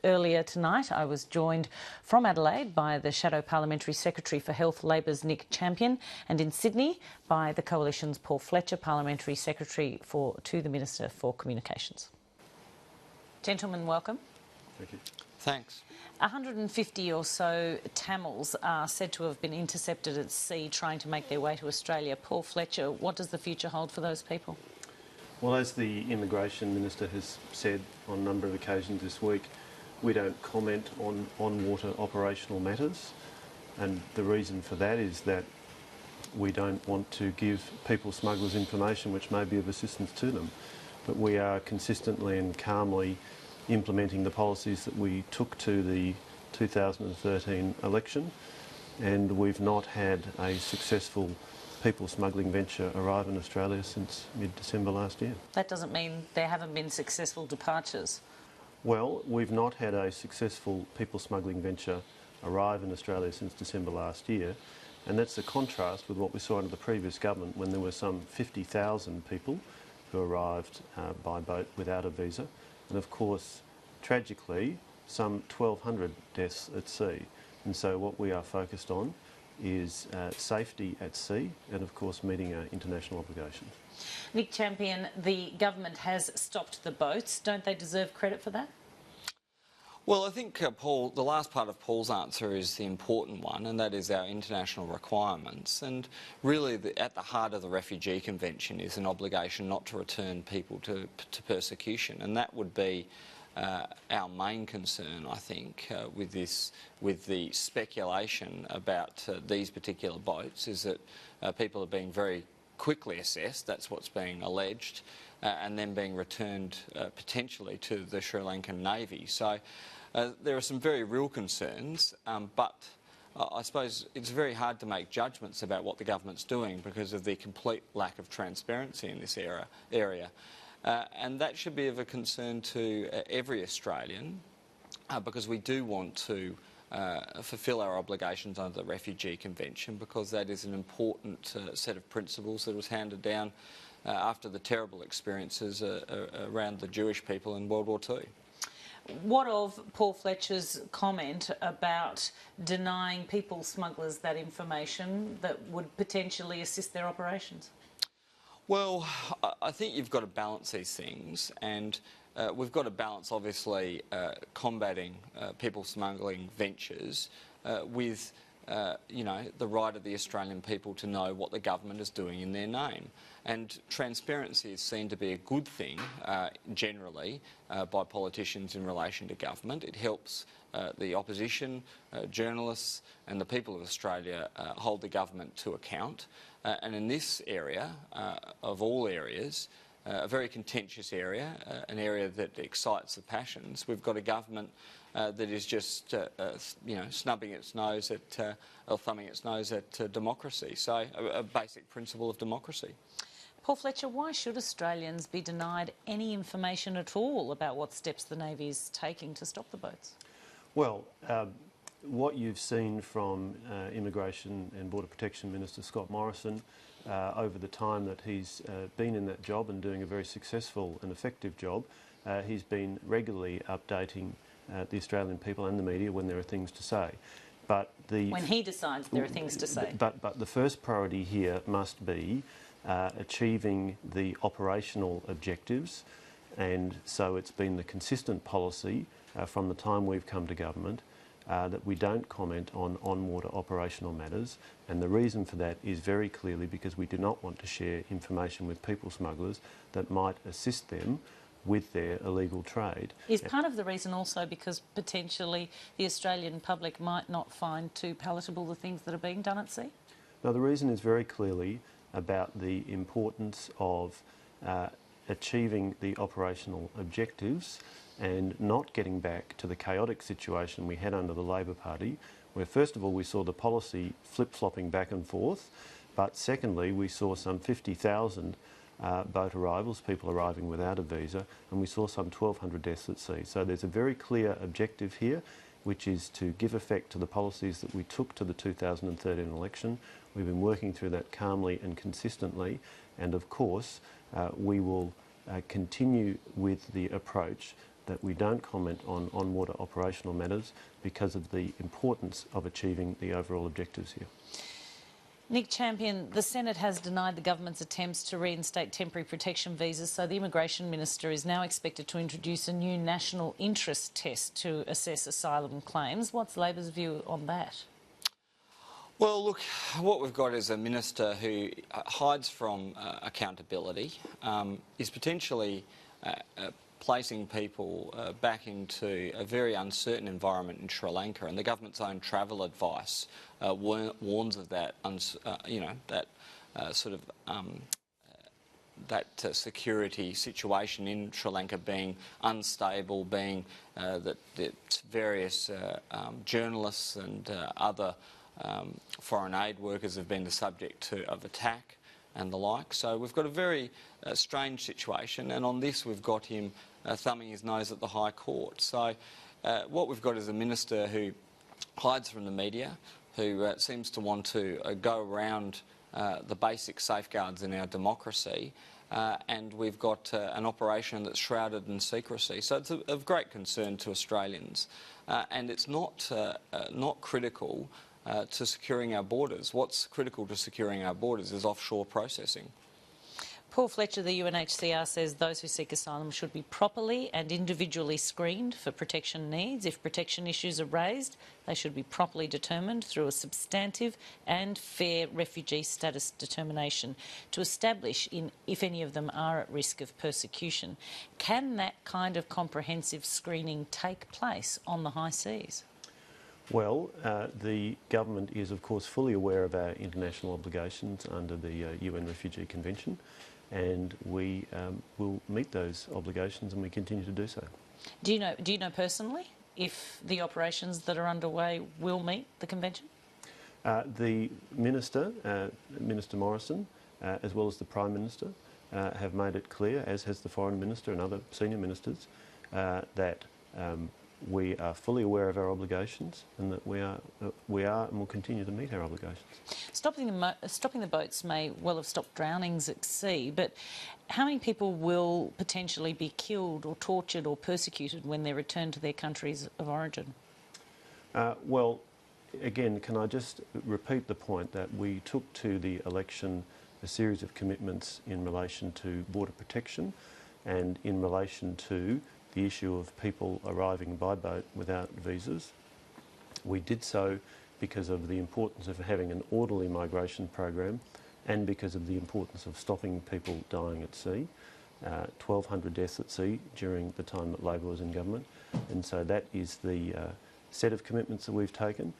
Earlier tonight, I was joined from Adelaide by the Shadow Parliamentary Secretary for Health, Labor's Nick Champion, and in Sydney by the Coalition's Paul Fletcher, Parliamentary Secretary to the Minister for Communications. Gentlemen, welcome. Thank you. Thanks. 150 or so Tamils are said to have been intercepted at sea trying to make their way to Australia. Paul Fletcher, what does the future hold for those people? Well, as the Immigration Minister has said on a number of occasions this week, we don't comment on on-water operational matters, and the reason for that is that we don't want to give people smugglers information which may be of assistance to them. But we are consistently and calmly implementing the policies that we took to the 2013 election, and we've not had a successful people smuggling venture arrive in Australia since mid-December last year. That doesn't mean there haven't been successful departures. Well, we've not had a successful people smuggling venture arrive in Australia since December last year, and that's a contrast with what we saw under the previous government when there were some 50,000 people who arrived by boat without a visa, and of course, tragically, some 1,200 deaths at sea. And so what we are focused on is safety at sea and of course meeting our international obligations. Nick Champion, the government has stopped the boats. Don't they deserve credit for that? Well, I think, Paul, the last part of Paul's answer is the important one, and that is our international requirements. And really, at the heart of the Refugee Convention is an obligation not to return people to persecution, and that would be our main concern, I think, with the speculation about these particular boats, is that people are being very quickly assessed, that's what's being alleged, and then being returned potentially to the Sri Lankan Navy. So there are some very real concerns, but I suppose it's very hard to make judgments about what the government's doing because of the complete lack of transparency in this area. And that should be of a concern to every Australian because we do want to fulfil our obligations under the Refugee Convention, because that is an important set of principles that was handed down after the terrible experiences around the Jewish people in World War II. What of Paul Fletcher's comment about denying people smugglers that information that would potentially assist their operations? Well, I think you've got to balance these things, and we've got to balance, obviously, combating people smuggling ventures with, you know, the right of the Australian people to know what the government is doing in their name. And transparency is seen to be a good thing, generally, by politicians in relation to government. It helps the opposition, journalists and the people of Australia hold the government to account. And in this area, of all areas, a very contentious area, an area that excites the passions, we've got a government that is just, you know, snubbing its nose at, or thumbing its nose at democracy. So a basic principle of democracy. Paul Fletcher, why should Australians be denied any information at all about what steps the Navy is taking to stop the boats? Well, what you've seen from Immigration and Border Protection Minister Scott Morrison over the time that he's been in that job and doing a very successful and effective job, he's been regularly updating the Australian people and the media when there are things to say. But when he decides there are things to say. But the first priority here must be achieving the operational objectives, and so it's been the consistent policy from the time we've come to government that we don't comment on on-water operational matters, and the reason for that is very clearly because we do not want to share information with people smugglers that might assist them with their illegal trade. Is part of the reason also because potentially the Australian public might not find too palatable the things that are being done at sea? No, the reason is very clearly about the importance of achieving the operational objectives and not getting back to the chaotic situation we had under the Labor Party, where first of all we saw the policy flip-flopping back and forth, but secondly we saw some 50,000 boat arrivals, people arriving without a visa, and we saw some 1,200 deaths at sea. So there's a very clear objective here, which is to give effect to the policies that we took to the 2013 election. We've been working through that calmly and consistently, and of course we will continue with the approach that we don't comment on on-water operational matters because of the importance of achieving the overall objectives here. Nick Champion, the Senate has denied the government's attempts to reinstate temporary protection visas, so the Immigration Minister is now expected to introduce a new national interest test to assess asylum claims. What's Labor's view on that? Well, look, what we've got is a minister who hides from accountability, is potentially placing people back into a very uncertain environment in Sri Lanka, and the government's own travel advice warns of that, security situation in Sri Lanka being unstable, being that various journalists and other foreign aid workers have been the subject of attack and the like. So we've got a very strange situation, and on this we've got him thumbing his nose at the High Court. So what we've got is a minister who hides from the media, who seems to want to go around the basic safeguards in our democracy, and we've got an operation that's shrouded in secrecy. So it's of great concern to Australians, and it's not critical to securing our borders. What's critical to securing our borders is offshore processing. Paul Fletcher, the UNHCR, says those who seek asylum should be properly and individually screened for protection needs. If protection issues are raised, they should be properly determined through a substantive and fair refugee status determination to establish if any of them are at risk of persecution. Can that kind of comprehensive screening take place on the high seas? Well, the government is of course fully aware of our international obligations under the UN Refugee Convention, and we will meet those obligations, and we continue to do so. Do you know personally if the operations that are underway will meet the convention? The Minister, Minister Morrison, as well as the Prime Minister, have made it clear, as has the Foreign Minister and other senior ministers, that we are fully aware of our obligations, and that we are and will continue to meet our obligations. Stopping the boats may well have stopped drownings at sea, but how many people will potentially be killed or tortured or persecuted when they return to their countries of origin? Well, again, can I just repeat the point that we took to the election a series of commitments in relation to border protection and in relation to the issue of people arriving by boat without visas. We did so because of the importance of having an orderly migration program and because of the importance of stopping people dying at sea. 1,200 deaths at sea during the time that Labor was in government, and so that is the set of commitments that we've taken,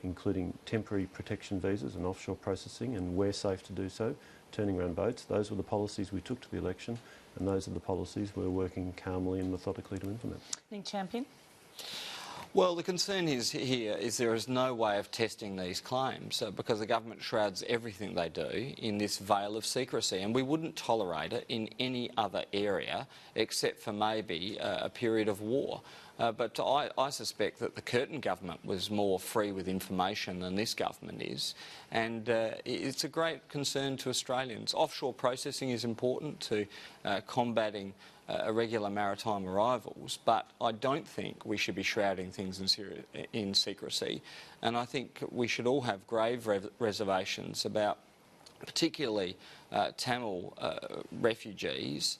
including temporary protection visas and offshore processing, and where safe to do so, turning around boats. Those were the policies we took to the election, and those are the policies we're working calmly and methodically to implement. Nick Champion? Well, the concern here is there is no way of testing these claims because the government shrouds everything they do in this veil of secrecy, and we wouldn't tolerate it in any other area except for maybe a period of war. But I suspect that the Curtin government was more free with information than this government is, and it's a great concern to Australians. Offshore processing is important to combating irregular maritime arrivals, but I don't think we should be shrouding things in secrecy, and I think we should all have grave reservations about particularly Tamil refugees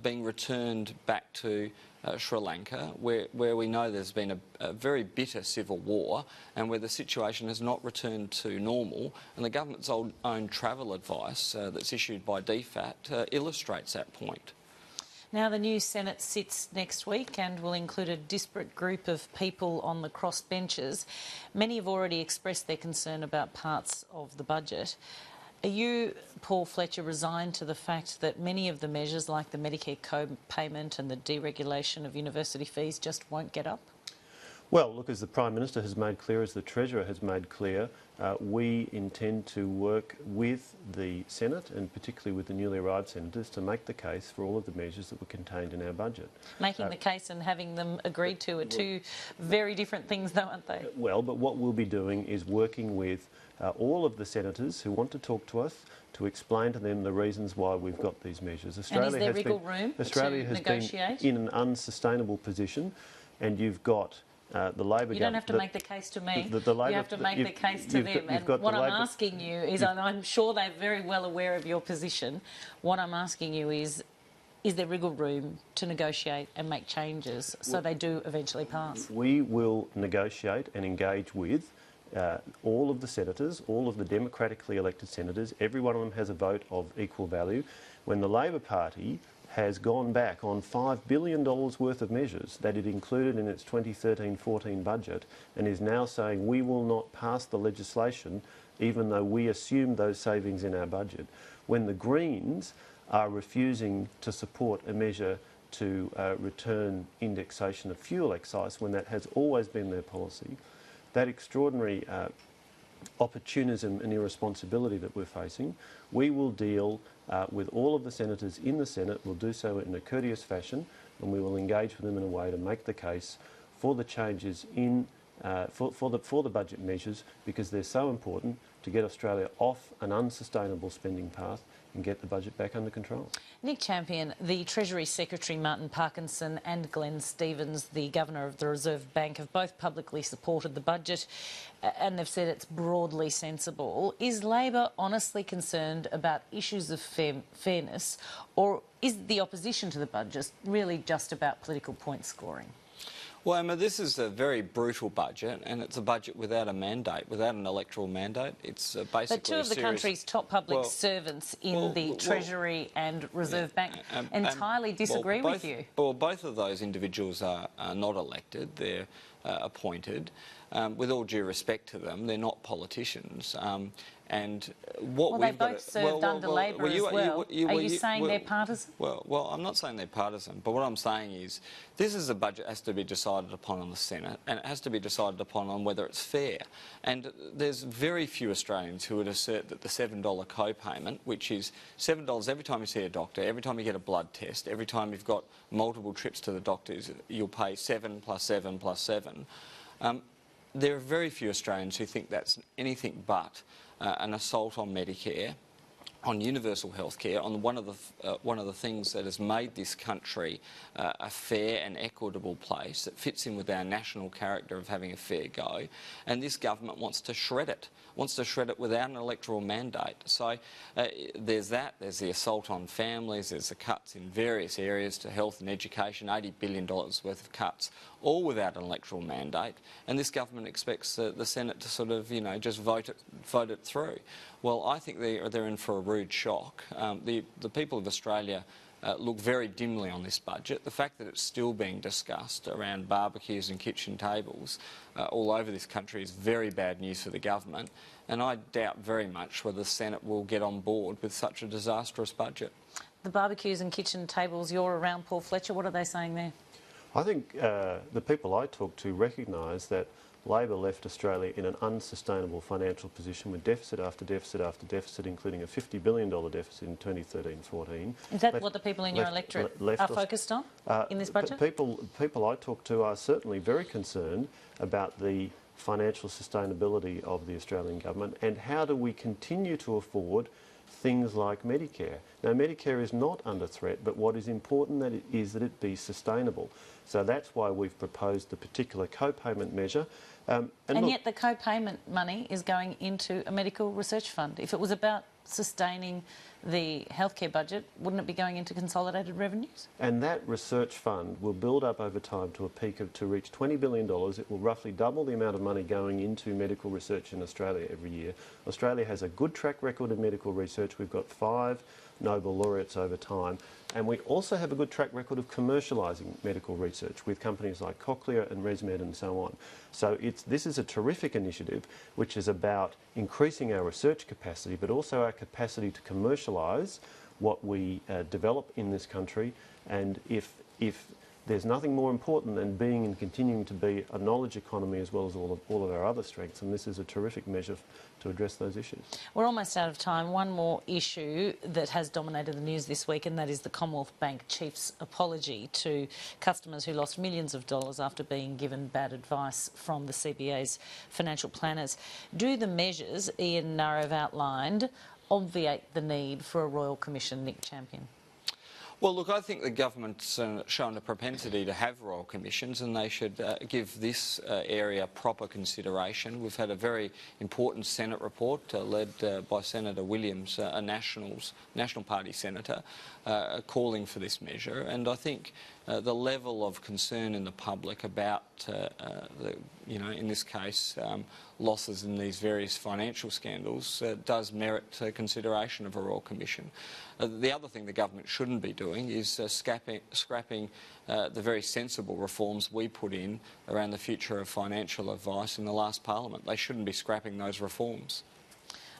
being returned back to Sri Lanka, where we know there's been a very bitter civil war and where the situation has not returned to normal, and the government's own travel advice that's issued by DFAT illustrates that point. Now, the new Senate sits next week and will include a disparate group of people on the cross benches. Many have already expressed their concern about parts of the budget. Are you, Paul Fletcher, resigned to the fact that many of the measures, like the Medicare co-payment and the deregulation of university fees, just won't get up? Well, look, as the Prime Minister has made clear, as the Treasurer has made clear, we intend to work with the Senate and particularly with the newly arrived senators to make the case for all of the measures that were contained in our budget. Making the case and having them agreed to are two very different things, though, aren't they? Well, but what we'll be doing is working with all of the senators who want to talk to us to explain to them the reasons why we've got these measures. Australia and is there wriggle room Australia to has negotiate? been in an unsustainable position, and you've got the Labor government. You don't have to make the case to me. You have to make the case to them. And what I'm asking you is, and I'm sure they're very well aware of your position, what I'm asking you is there wriggle room to negotiate and make changes so they do eventually pass? We will negotiate and engage with all of the senators, all of the democratically elected senators. Every one of them has a vote of equal value. When the Labor Party has gone back on $5 billion worth of measures that it included in its 2013-14 budget and is now saying we will not pass the legislation even though we assumed those savings in our budget. When the Greens are refusing to support a measure to return indexation of fuel excise when that has always been their policy, that extraordinary opportunism and irresponsibility that we're facing, we will deal with all of the senators in the Senate. We'll do so in a courteous fashion, and we will engage with them in a way to make the case for the changes in for the budget measures, because they're so important to get Australia off an unsustainable spending path and get the budget back under control. Nick Champion, the Treasury Secretary Martin Parkinson and Glenn Stevens, the Governor of the Reserve Bank, have both publicly supported the budget and they've said it's broadly sensible. Is Labor honestly concerned about issues of fairness, or is the opposition to the budget really just about political point scoring? Well, Emma, this is a very brutal budget, and it's a budget without a mandate, without an electoral mandate. It's basically But two of the country's top public servants in the Treasury and Reserve Bank entirely disagree with you. Well, both of those individuals are not elected. They're appointed. With all due respect to them, they're not politicians. And what they both served under Labor as well. Are you saying they're partisan? Well, I'm not saying they're partisan, but what I'm saying is this is a budget that has to be decided upon on the Senate, and it has to be decided upon on whether it's fair. And there's very few Australians who would assert that the $7 co-payment, which is $7 every time you see a doctor, every time you get a blood test, every time you've got multiple trips to the doctors, you'll pay 7 plus 7 plus 7. There are very few Australians who think that's anything but an assault on Medicare, on universal health care, on one of the things that has made this country a fair and equitable place that fits in with our national character of having a fair go, and this government wants to shred it. Wants to shred it without an electoral mandate. So there's that, there's the assault on families, there's the cuts in various areas to health and education, $80 billion worth of cuts, all without an electoral mandate, and this government expects the Senate to sort of, just vote it through. Well, I think they're in for a rude shock. The people of Australia look very dimly on this budget. The fact that it's still being discussed around barbecues and kitchen tables all over this country is very bad news for the government, and I doubt very much whether the Senate will get on board with such a disastrous budget. The barbecues and kitchen tables, you're around, Paul Fletcher, what are they saying there? I think the people I talk to recognise that Labor left Australia in an unsustainable financial position with deficit after deficit after deficit, including a $50 billion deficit in 2013-14. Is that what the people in your electorate are focused on in this budget? People I talk to are certainly very concerned about the financial sustainability of the Australian government and how do we continue to afford things like Medicare. Now, Medicare is not under threat, but what is important is that it be sustainable. So that's why we've proposed the particular co-payment measure. And yet the co-payment money is going into a medical research fund. If it was about sustaining the healthcare budget, wouldn't it be going into consolidated revenues? And that research fund will build up over time to a peak to reach $20 billion. It will roughly double the amount of money going into medical research in Australia every year. Australia has a good track record in medical research. We've got 5 Nobel laureates over time. And we also have a good track record of commercialising medical research with companies like Cochlear and ResMed and so on. So this is a terrific initiative which is about increasing our research capacity, but also our capacity to commercialise what we develop in this country. And if there's nothing more important than being and continuing to be a knowledge economy as well as all of our other strengths, and this is a terrific measure to address those issues. We're almost out of time. One more issue that has dominated the news this week, and that is the Commonwealth Bank chief's apology to customers who lost millions of dollars after being given bad advice from the CBA's financial planners. Do the measures Ian Nurra have outlined obviate the need for a Royal Commission, Nick Champion? Well, look, I think the government's shown a propensity to have royal commissions, and they should give this area proper consideration. We've had a very important Senate report led by Senator Williams, a National Party senator, calling for this measure. And I think the level of concern in the public about, in this case, losses in these various financial scandals does merit consideration of a royal commission. The other thing the government shouldn't be doing is scrapping the very sensible reforms we put in around the future of financial advice in the last Parliament. They shouldn't be scrapping those reforms.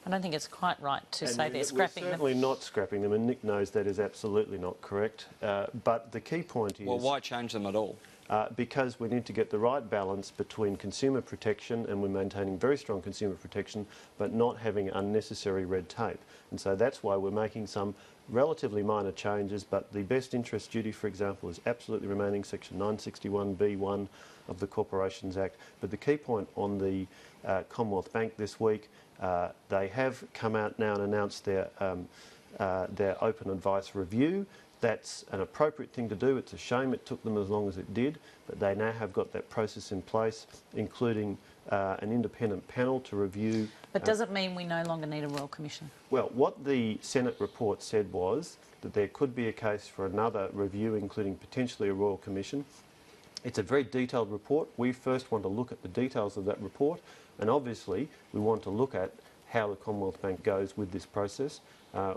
I don't think it's quite right to say they're scrapping them. We're certainly not scrapping them, and Nick knows that is absolutely not correct. But the key point is... Well, why change them at all? Because we need to get the right balance between consumer protection, and we're maintaining very strong consumer protection, but not having unnecessary red tape. And so that's why we're making some relatively minor changes, but the best interest duty, for example, is absolutely remaining, section 961B1 of the Corporations Act. But the key point on the Commonwealth Bank this week, they have come out now and announced their open advice review. That's an appropriate thing to do. It's a shame it took them as long as it did, but they now have got that process in place, including an independent panel to review. But does it mean we no longer need a Royal Commission? Well, what the Senate report said was that there could be a case for another review, including potentially a Royal Commission. It's a very detailed report. We first want to look at the details of that report, and obviously we want to look at how the Commonwealth Bank goes with this process.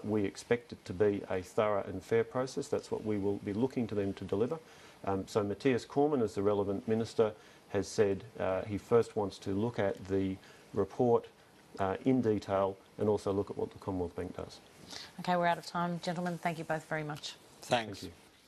We expect it to be a thorough and fair process. That's what we will be looking to them to deliver. So Matthias Cormann, as the relevant minister, has said he first wants to look at the report in detail and also look at what the Commonwealth Bank does. OK, we're out of time. Gentlemen, thank you both very much. Thanks. Thank you.